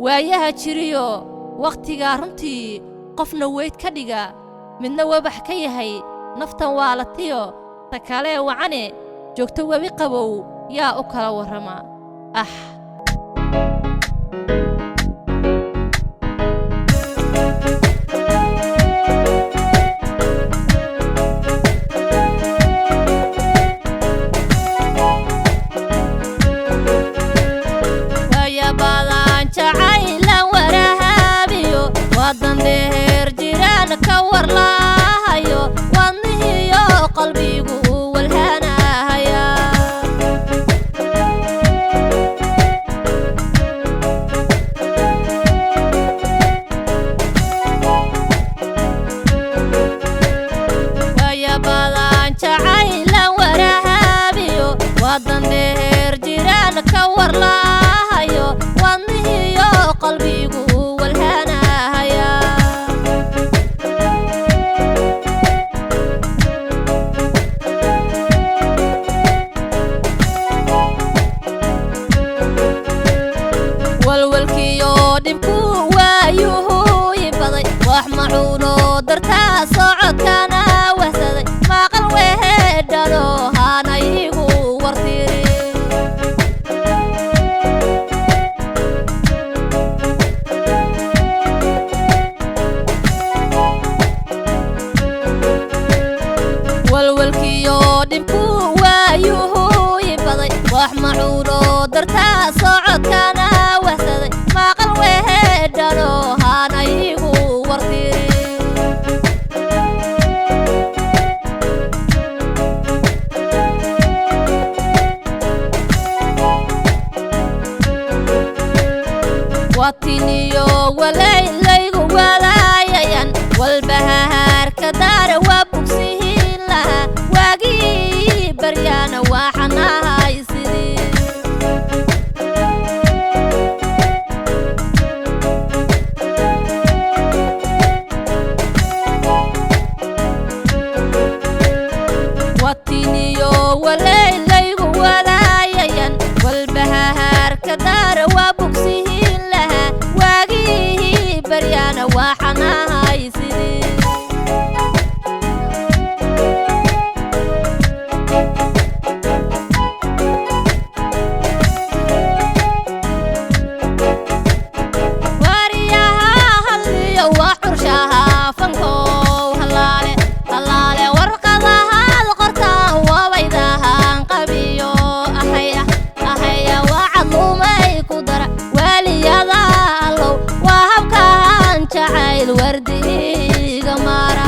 waayaha jiriyo waqtiga runtii qofna weyd ka dhiga midna wabax ka yahay naftan waa la tiyo ta kale wacane joogto webi qabow yaa u kala warrama wadan dheer jiraan ka warlaahayo wadnihiyo qalbigu walhanahaya waya badan jacaylan warahaabiyo wadan dheer jiraan ka warlaahayo wadnihiyo qalbigu walwalkiyo dhibku waayuhu ibaday wax macuuno dartaa socodkana wahsaday maqal weedhano hanaygu wartiri walwalkiyo dhibku waayuhu ibaday wax macuuno dartaa socodkana maqal weedhano hanaygu wartiri watiniyo walaylaygu walaayayan walbahaarka daara waa bugsihiin laha waagii baryaana waxanahay sidii watiniyo walaylaygu walaayayan walbahaarka daara waa bugsihiin laha waagii baryaana waxanahay sidii wariyaha hadliyo waa xurshaha fankow halaale halaale warqadaha waliyada allow waa habkaan jacayl wardiga mara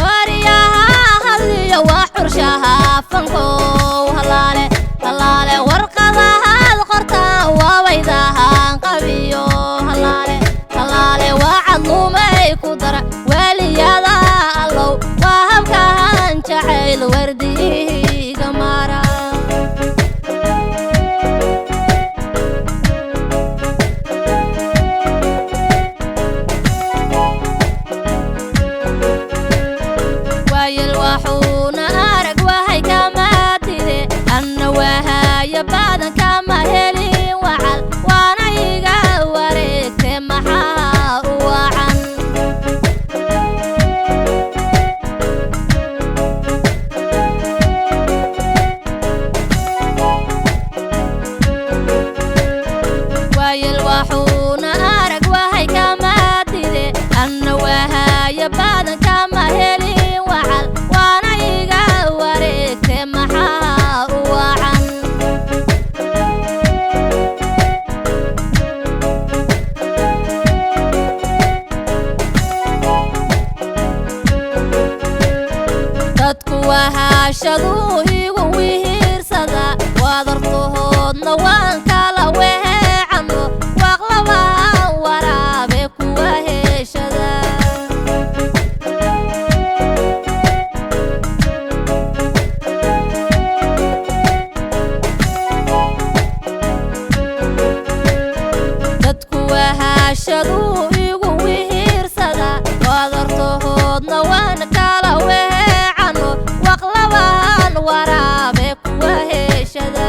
wariyaha hadliyo waa xurshaha fankow halaale halaale warqadaha qortaan waabaydahaan qabiyo halaale halaale waa cadlumay ku dara waliyada allow waa habkaan jacayl wardiga mara waayel waxuuna arag wahay kama tide anna wahaya badan kama helin wacal waana iga wareegte maxaa u wacan waayel waxuuna arag wahay kama tide anna wahaya badan kama helin wacal waana iga wareegte maxaa u wacan dadku wahashaduu igu wihirsada wadartohoodna waan kala weecano waaqlabaan waraabe kuwa heshada dadku wahashaduu igu wihirsada wadartohood wadna waan kala weecano waqlabaan waraabe kuwa heshada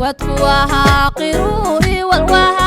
wadkuwaha qiruuri walwaha